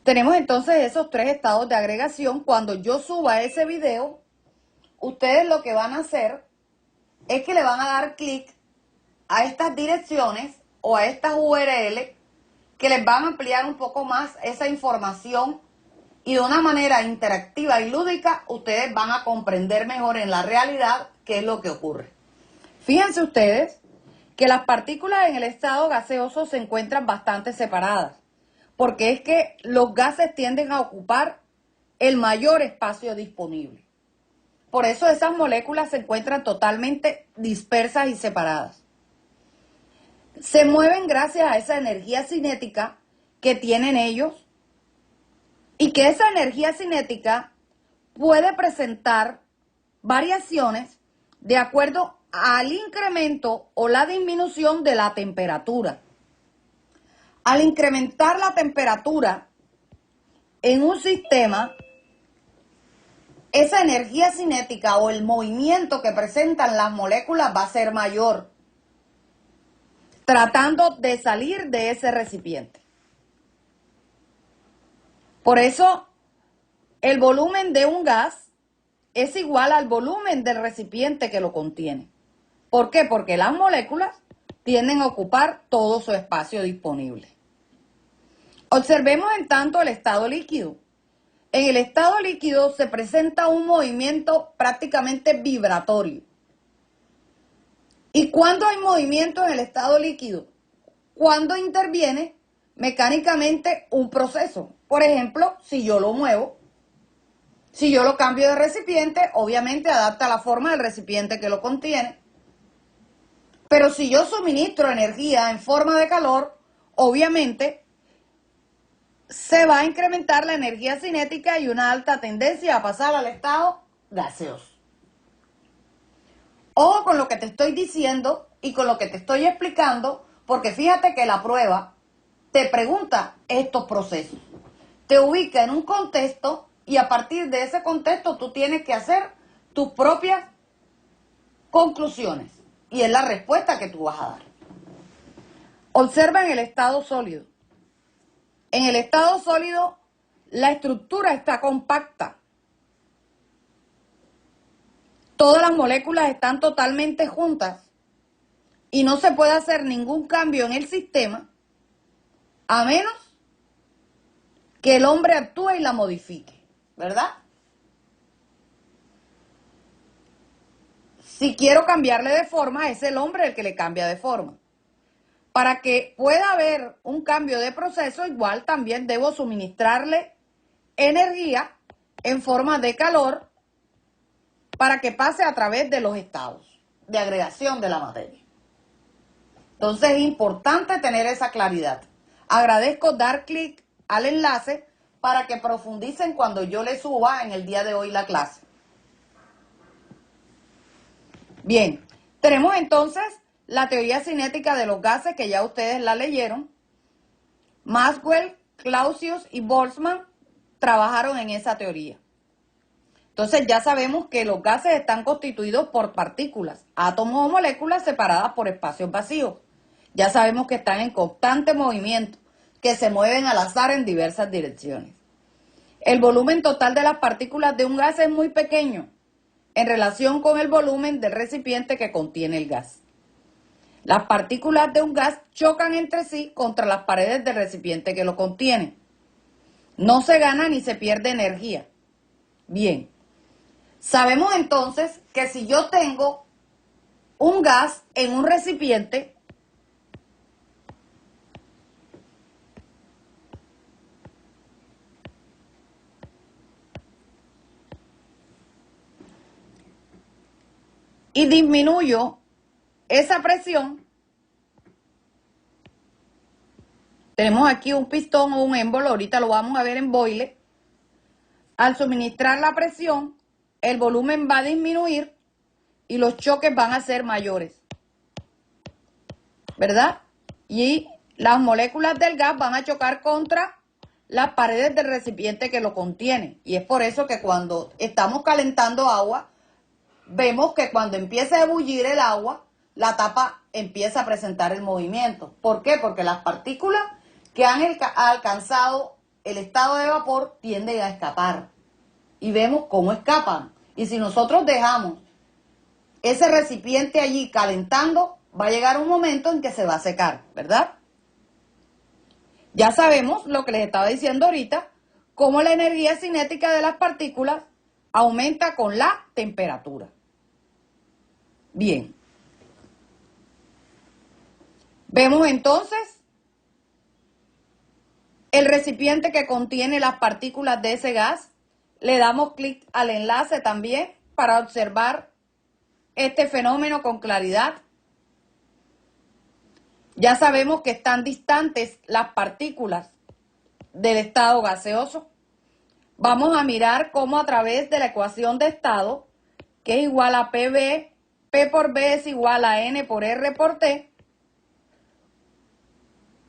Tenemos entonces esos tres estados de agregación. Cuando yo suba ese video, ustedes lo que van a hacer es que le van a dar clic a estas direcciones o a estas URL que les van a ampliar un poco más esa información y de una manera interactiva y lúdica ustedes van a comprender mejor en la realidad qué es lo que ocurre. Fíjense ustedes que las partículas en el estado gaseoso se encuentran bastante separadas, porque es que los gases tienden a ocupar el mayor espacio disponible. Por eso esas moléculas se encuentran totalmente dispersas y separadas. Se mueven gracias a esa energía cinética que tienen ellos y que esa energía cinética puede presentar variaciones de acuerdo al incremento o la disminución de la temperatura. Al incrementar la temperatura en un sistema, esa energía cinética o el movimiento que presentan las moléculas va a ser mayor, tratando de salir de ese recipiente. Por eso, el volumen de un gas es igual al volumen del recipiente que lo contiene. ¿Por qué? Porque las moléculas tienden a ocupar todo su espacio disponible. Observemos en tanto el estado líquido. En el estado líquido se presenta un movimiento prácticamente vibratorio. ¿Y cuándo hay movimiento en el estado líquido? Cuando interviene mecánicamente un proceso. Por ejemplo, si yo lo muevo, si yo lo cambio de recipiente, obviamente adapta la forma del recipiente que lo contiene. Pero si yo suministro energía en forma de calor, obviamente se va a incrementar la energía cinética y una alta tendencia a pasar al estado gaseoso. Ojo con lo que te estoy diciendo y con lo que te estoy explicando, porque fíjate que la prueba te pregunta estos procesos. Te ubica en un contexto y a partir de ese contexto tú tienes que hacer tus propias conclusiones. Y es la respuesta que tú vas a dar. Observa en el estado sólido. En el estado sólido, la estructura está compacta. Todas las moléculas están totalmente juntas y no se puede hacer ningún cambio en el sistema a menos que el hombre actúe y la modifique, ¿verdad? Si quiero cambiarle de forma, es el hombre el que le cambia de forma. Para que pueda haber un cambio de proceso, igual también debo suministrarle energía en forma de calor para que pase a través de los estados de agregación de la materia. Entonces es importante tener esa claridad. Agradezco dar clic al enlace para que profundicen cuando yo les suba en el día de hoy la clase. Bien, tenemos entonces la teoría cinética de los gases que ya ustedes la leyeron. Maxwell, Clausius y Boltzmann trabajaron en esa teoría. Entonces ya sabemos que los gases están constituidos por partículas, átomos o moléculas separadas por espacios vacíos. Ya sabemos que están en constante movimiento, que se mueven al azar en diversas direcciones. El volumen total de las partículas de un gas es muy pequeño en relación con el volumen del recipiente que contiene el gas. Las partículas de un gas chocan entre sí contra las paredes del recipiente que lo contiene. No se gana ni se pierde energía. Bien. Sabemos entonces que si yo tengo un gas en un recipiente, y disminuyo esa presión, tenemos aquí un pistón o un émbolo, ahorita lo vamos a ver en boile. Al suministrar la presión, el volumen va a disminuir y los choques van a ser mayores, ¿verdad? Y las moléculas del gas van a chocar contra las paredes del recipiente que lo contiene. Y es por eso que cuando estamos calentando agua, vemos que cuando empieza a ebullir el agua, la tapa empieza a presentar el movimiento. ¿Por qué? Porque las partículas que han alcanzado el estado de vapor tiende a escapar. Y vemos cómo escapan. Y si nosotros dejamos ese recipiente allí calentando, va a llegar un momento en que se va a secar, ¿verdad? Ya sabemos lo que les estaba diciendo ahorita, cómo la energía cinética de las partículas aumenta con la temperatura. Bien. Vemos entonces el recipiente que contiene las partículas de ese gas. Le damos clic al enlace también para observar este fenómeno con claridad. Ya sabemos que están distantes las partículas del estado gaseoso. Vamos a mirar cómo a través de la ecuación de estado, que es igual a PB, P por B es igual a N por R por T,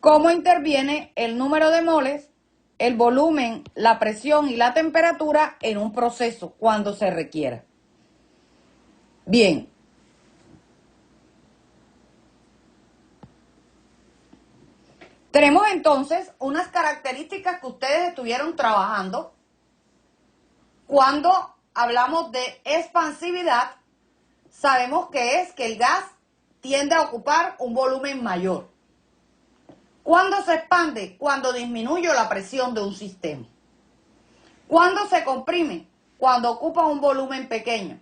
cómo interviene el número de moles, el volumen, la presión y la temperatura en un proceso cuando se requiera. Bien. Tenemos entonces unas características que ustedes estuvieron trabajando cuando hablamos de expansividad. Sabemos que es que el gas tiende a ocupar un volumen mayor. ¿Cuándo se expande? Cuando disminuyo la presión de un sistema. ¿Cuándo se comprime? Cuando ocupa un volumen pequeño.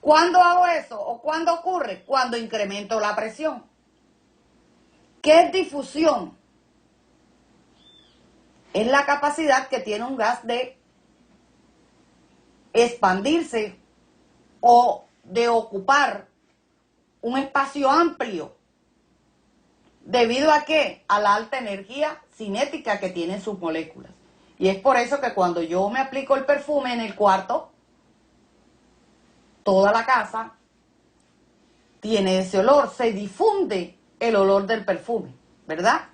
¿Cuándo hago eso? ¿O cuándo ocurre? Cuando incremento la presión. ¿Qué es difusión? Es la capacidad que tiene un gas de expandirse o de ocupar un espacio amplio. ¿Debido a qué? A la alta energía cinética que tienen sus moléculas. Y es por eso que cuando yo me aplico el perfume en el cuarto, toda la casa tiene ese olor, se difunde el olor del perfume, ¿verdad?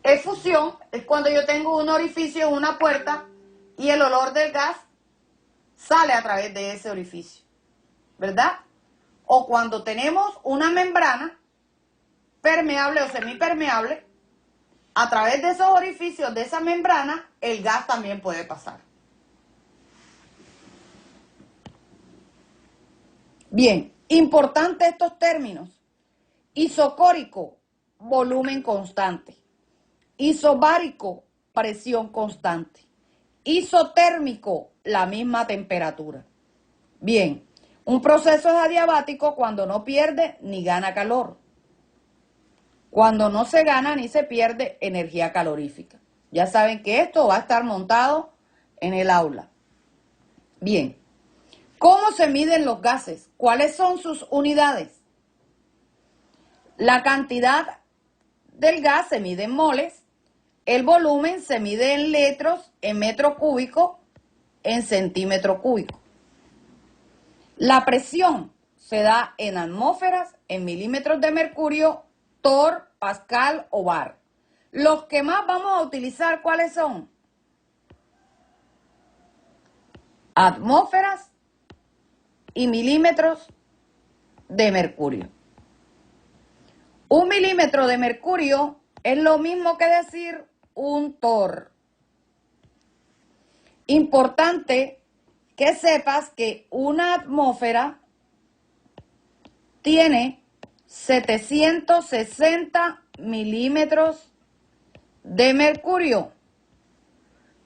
Efusión es cuando yo tengo un orificio en una puerta y el olor del gas sale a través de ese orificio, ¿verdad? O cuando tenemos una membrana permeable o semipermeable, a través de esos orificios de esa membrana, el gas también puede pasar. Bien, importante estos términos. Isocórico, volumen constante. Isobárico, presión constante. Isotérmico, la misma temperatura. Bien, un proceso es adiabático cuando no pierde ni gana calor. Cuando no se gana ni se pierde energía calorífica. Ya saben que esto va a estar montado en el aula. Bien, ¿cómo se miden los gases? ¿Cuáles son sus unidades? La cantidad del gas se mide en moles, el volumen se mide en litros, en metro cúbico, en centímetro cúbico. La presión se da en atmósferas, en milímetros de mercurio, torr, pascal o bar. Los que más vamos a utilizar, ¿cuáles son? Atmósferas y milímetros de mercurio. Un milímetro de mercurio es lo mismo que decir un torr. Importante que sepas que una atmósfera tiene 760 milímetros de mercurio,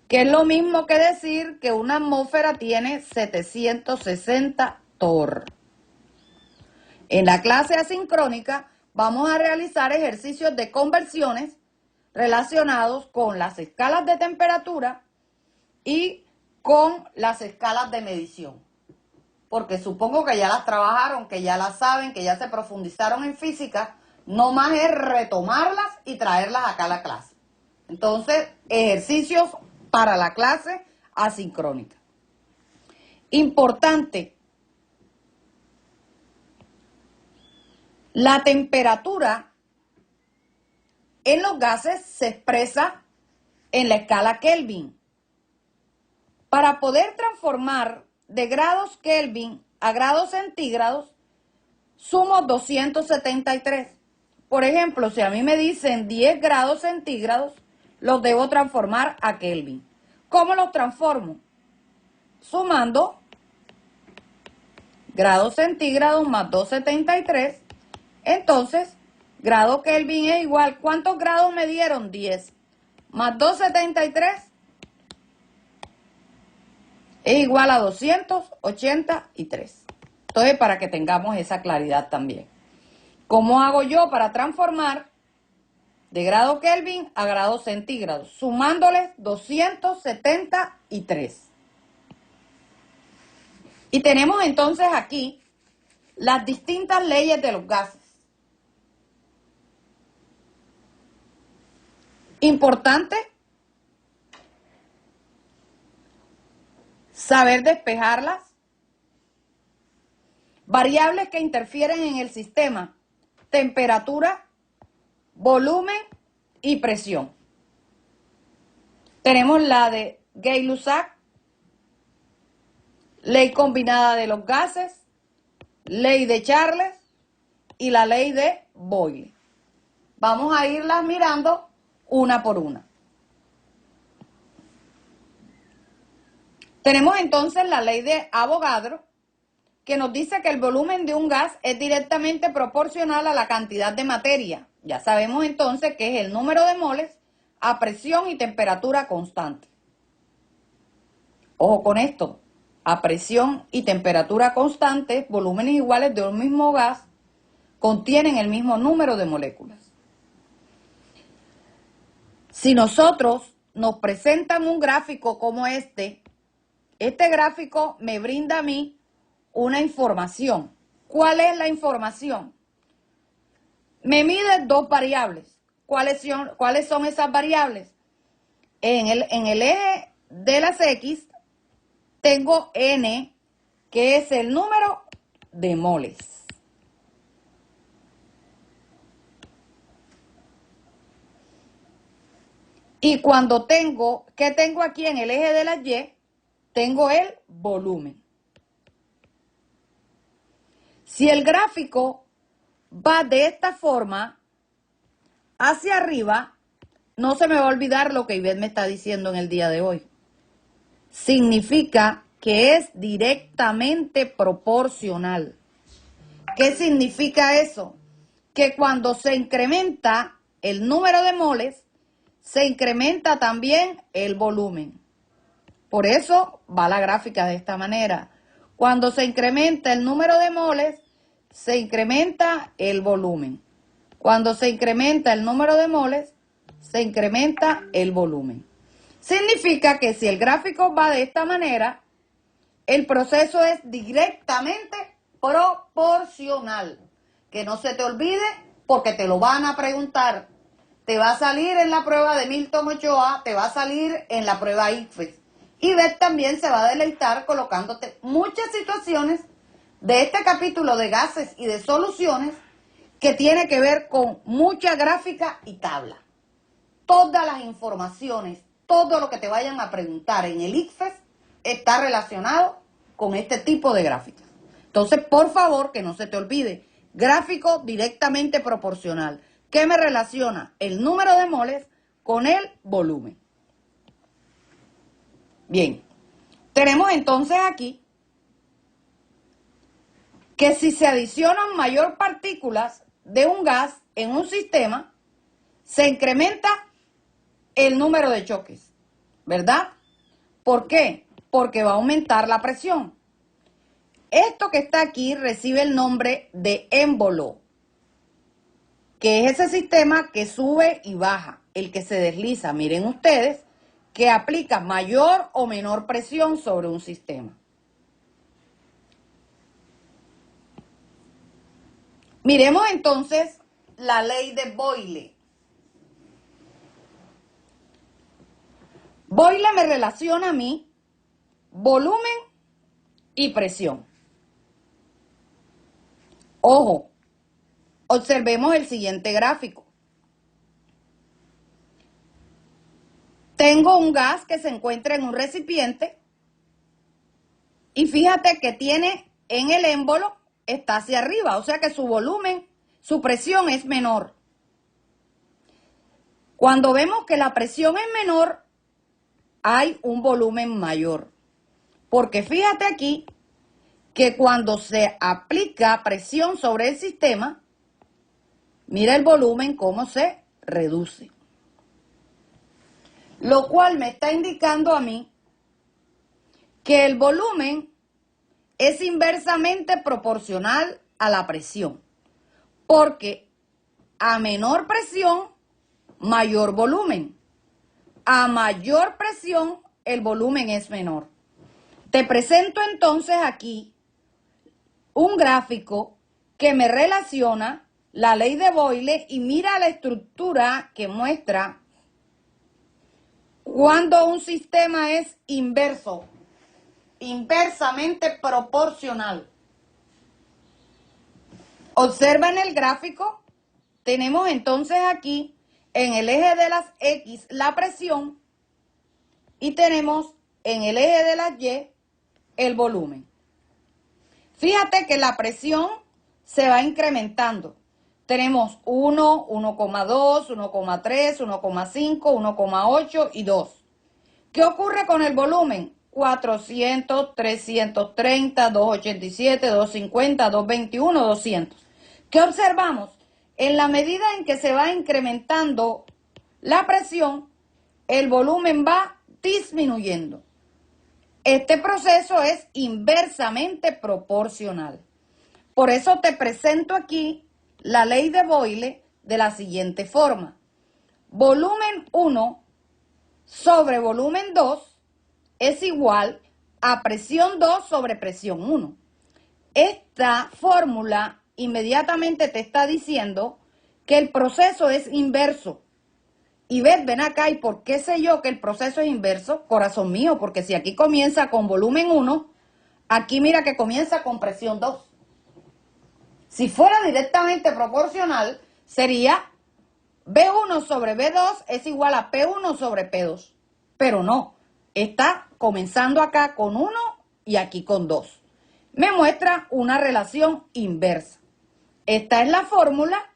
que es lo mismo que decir que una atmósfera tiene 760 torr. En la clase asincrónica vamos a realizar ejercicios de conversiones relacionados con las escalas de temperatura y con las escalas de medición. Porque supongo que ya las trabajaron, que ya las saben, que ya se profundizaron en física, no más es retomarlas y traerlas acá a la clase. Entonces, ejercicios para la clase asincrónica. Importante, la temperatura en los gases se expresa en la escala Kelvin. Para poder transformar de grados Kelvin a grados centígrados, sumo 273. Por ejemplo, si a mí me dicen 10 grados centígrados, los debo transformar a Kelvin. ¿Cómo los transformo? Sumando grados centígrados más 273. Entonces, grado Kelvin es igual. ¿Cuántos grados me dieron? 10. Más 273 es igual a 283. Entonces, para que tengamos esa claridad también. ¿Cómo hago yo para transformar de grado Kelvin a grado centígrados? Sumándoles 273. Y tenemos entonces aquí las distintas leyes de los gases. Importante saber despejarlas. Variables que interfieren en el sistema: temperatura, volumen y presión. Tenemos la de Gay-Lussac, ley combinada de los gases, ley de Charles y la ley de Boyle. Vamos a irlas mirando una por una. Tenemos entonces la ley de Avogadro, que nos dice que el volumen de un gas es directamente proporcional a la cantidad de materia. Ya sabemos entonces que es el número de moles a presión y temperatura constante. Ojo con esto, a presión y temperatura constante, volúmenes iguales de un mismo gas contienen el mismo número de moléculas. Si nosotros nos presentan un gráfico como este gráfico me brinda a mí una información. ¿Cuál es la información? Me mide dos variables. ¿Cuáles son esas variables? En el eje de las X tengo N, que es el número de moles. Y cuando ¿qué tengo aquí en el eje de las Y? Tengo el volumen. Si el gráfico va de esta forma hacia arriba, no se me va a olvidar lo que Ivette me está diciendo en el día de hoy. Significa que es directamente proporcional. ¿Qué significa eso? Que cuando se incrementa el número de moles, se incrementa también el volumen. Por eso va la gráfica de esta manera. Cuando se incrementa el número de moles, se incrementa el volumen. Cuando se incrementa el número de moles, se incrementa el volumen. Significa que si el gráfico va de esta manera, el proceso es directamente proporcional. Que no se te olvide porque te lo van a preguntar. Te va a salir en la prueba de Milton Ochoa, te va a salir en la prueba ICFES. Y Ivette también se va a deleitar colocándote muchas situaciones de este capítulo de gases y de soluciones que tiene que ver con mucha gráfica y tabla. Todas las informaciones, todo lo que te vayan a preguntar en el ICFES está relacionado con este tipo de gráficas. Entonces, por favor, que no se te olvide, gráfico directamente proporcional. ¿Qué me relaciona? El número de moles con el volumen. Bien, tenemos entonces aquí que si se adicionan mayor partículas de un gas en un sistema, se incrementa el número de choques, ¿verdad? ¿Por qué? Porque va a aumentar la presión. Esto que está aquí recibe el nombre de émbolo, que es ese sistema que sube y baja, el que se desliza. Miren ustedes que aplica mayor o menor presión sobre un sistema. Miremos entonces la ley de Boyle. Boyle me relaciona a mí volumen y presión. Ojo, observemos el siguiente gráfico. Tengo un gas que se encuentra en un recipiente y fíjate que tiene en el émbolo, está hacia arriba, o sea que su volumen, su presión es menor. Cuando vemos que la presión es menor, hay un volumen mayor. Porque fíjate aquí que cuando se aplica presión sobre el sistema, mira el volumen cómo se reduce. Lo cual me está indicando a mí que el volumen es inversamente proporcional a la presión. Porque a menor presión, mayor volumen. A mayor presión, el volumen es menor. Te presento entonces aquí un gráfico que me relaciona la ley de Boyle y mira la estructura que muestra cuando un sistema es inverso, inversamente proporcional. Observa en el gráfico, tenemos entonces aquí en el eje de las X la presión y tenemos en el eje de las Y el volumen. Fíjate que la presión se va incrementando. Tenemos 1, 1,2, 1,3, 1,5, 1,8 y 2. ¿Qué ocurre con el volumen? 400, 330, 287, 250, 221, 200. ¿Qué observamos? En la medida en que se va incrementando la presión, el volumen va disminuyendo. Este proceso es inversamente proporcional. Por eso te presento aquí la ley de Boyle de la siguiente forma. Volumen 1 sobre volumen 2 es igual a presión 2 sobre presión 1. Esta fórmula inmediatamente te está diciendo que el proceso es inverso. Y ven acá, ¿y por qué sé yo que el proceso es inverso? Corazón mío, porque si aquí comienza con volumen 1, aquí mira que comienza con presión 2. Si fuera directamente proporcional, sería B1 sobre B2 es igual a P1 sobre P2. Pero no, está comenzando acá con 1 y aquí con 2. Me muestra una relación inversa. Esta es la fórmula.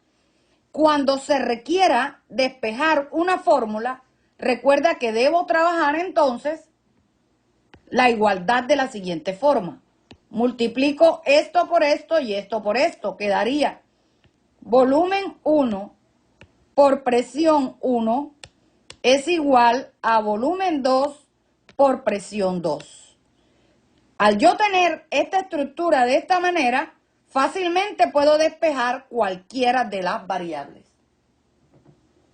Cuando se requiera despejar una fórmula, recuerda que debo trabajar entonces la igualdad de la siguiente forma. Multiplico esto por esto y esto por esto. Quedaría volumen 1 por presión 1 es igual a volumen 2 por presión 2. Al yo tener esta estructura de esta manera, fácilmente puedo despejar cualquiera de las variables.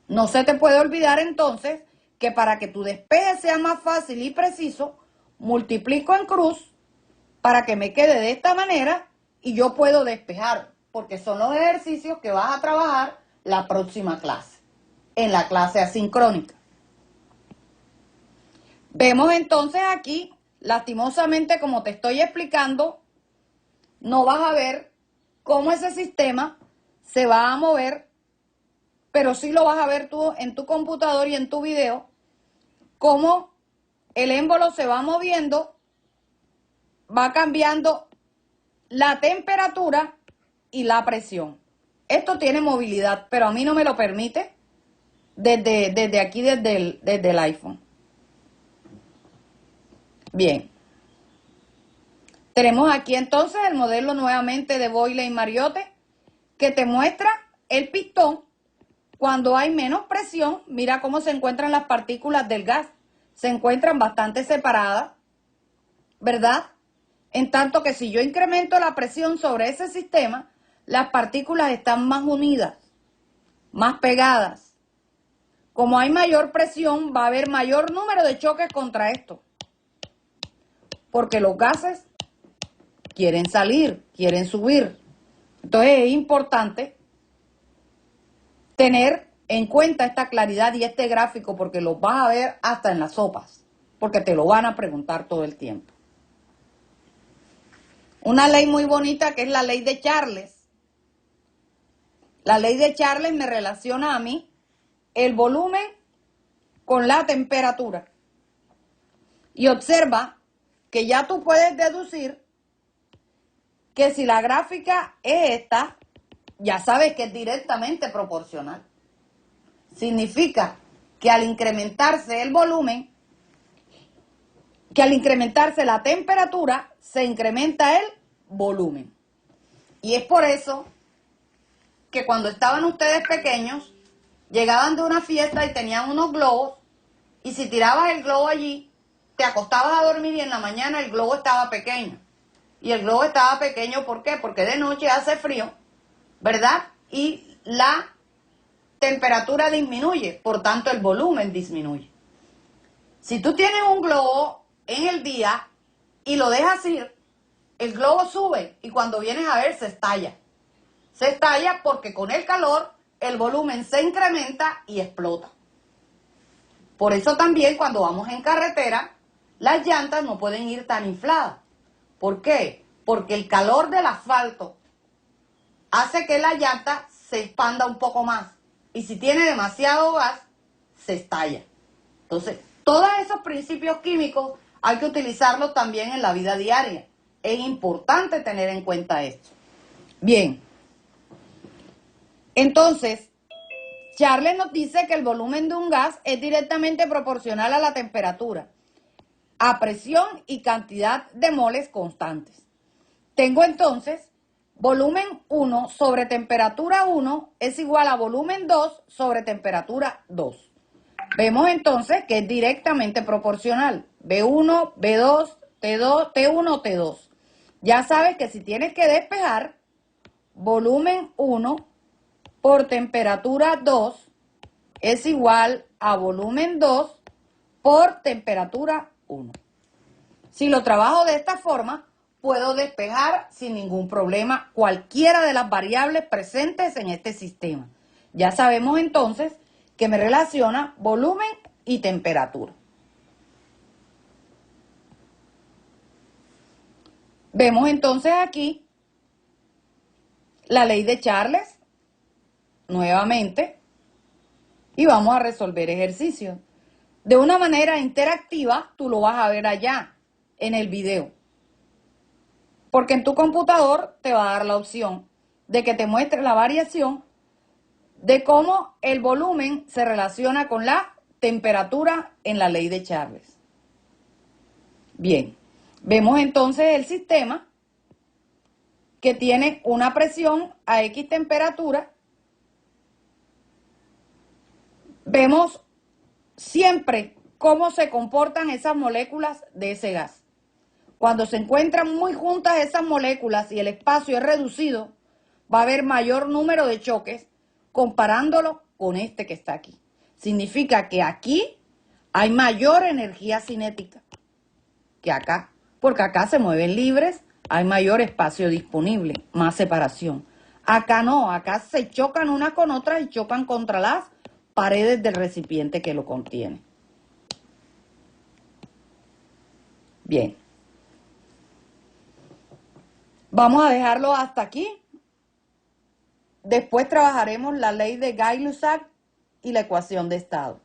No se te puede olvidar entonces que para que tu despeje sea más fácil y preciso, multiplico en cruz para que me quede de esta manera y yo puedo despejar, porque son los ejercicios que vas a trabajar la próxima clase, en la clase asincrónica. Vemos entonces aquí, lastimosamente como te estoy explicando, no vas a ver cómo ese sistema se va a mover, pero sí lo vas a ver tú en tu computador y en tu video, cómo el émbolo se va moviendo, va cambiando la temperatura y la presión. Esto tiene movilidad, pero a mí no me lo permite desde aquí, desde el iPhone. Bien. Tenemos aquí entonces el modelo nuevamente de Boyle y Mariotte que te muestra el pistón cuando hay menos presión. Mira cómo se encuentran las partículas del gas. Se encuentran bastante separadas, ¿verdad? En tanto que si yo incremento la presión sobre ese sistema, las partículas están más unidas, más pegadas. Como hay mayor presión, va a haber mayor número de choques contra esto. Porque los gases quieren salir, quieren subir. Entonces es importante tener en cuenta esta claridad y este gráfico porque lo vas a ver hasta en las sopas, porque te lo van a preguntar todo el tiempo. Una ley muy bonita que es la ley de Charles. La ley de Charles me relaciona a mí el volumen con la temperatura. Y observa que ya tú puedes deducir que si la gráfica es esta, ya sabes que es directamente proporcional. Significa que al incrementarse el volumen, que al incrementarse la temperatura, se incrementa el volumen. Y es por eso que cuando estaban ustedes pequeños, llegaban de una fiesta y tenían unos globos, y si tirabas el globo allí, te acostabas a dormir y en la mañana el globo estaba pequeño. Y el globo estaba pequeño, ¿por qué? Porque de noche hace frío, ¿verdad? Y la temperatura disminuye, por tanto el volumen disminuye. Si tú tienes un globo en el día y lo dejas ir, el globo sube y cuando vienes a ver se estalla. Se estalla porque con el calor el volumen se incrementa y explota. Por eso también cuando vamos en carretera, las llantas no pueden ir tan infladas. ¿Por qué? Porque el calor del asfalto hace que la llanta se expanda un poco más. Y si tiene demasiado gas, se estalla. Entonces, todos esos principios químicos hay que utilizarlos también en la vida diaria. Es importante tener en cuenta esto. Bien. Entonces, Charles nos dice que el volumen de un gas es directamente proporcional a la temperatura, a presión y cantidad de moles constantes. Tengo entonces volumen 1 sobre temperatura 1 es igual a volumen 2 sobre temperatura 2. Vemos entonces que es directamente proporcional. B1, B2, T2, T1, T2. Ya sabes que si tienes que despejar, volumen 1 por temperatura 2 es igual a volumen 2 por temperatura 1. Si lo trabajo de esta forma, puedo despejar sin ningún problema cualquiera de las variables presentes en este sistema. Ya sabemos entonces que me relaciona volumen y temperatura. Vemos entonces aquí la ley de Charles, nuevamente, y vamos a resolver ejercicios. De una manera interactiva, tú lo vas a ver allá en el video. Porque en tu computador te va a dar la opción de que te muestre la variación de cómo el volumen se relaciona con la temperatura en la ley de Charles. Bien, vemos entonces el sistema que tiene una presión a X temperatura. Vemos siempre cómo se comportan esas moléculas de ese gas. Cuando se encuentran muy juntas esas moléculas y el espacio es reducido, va a haber mayor número de choques comparándolo con este que está aquí. Significa que aquí hay mayor energía cinética que acá, porque acá se mueven libres, hay mayor espacio disponible, más separación. Acá no, acá se chocan unas con otras y chocan contra las paredes del recipiente que lo contiene. Bien. Vamos a dejarlo hasta aquí. Después trabajaremos la ley de Gay-Lussac y la ecuación de estado.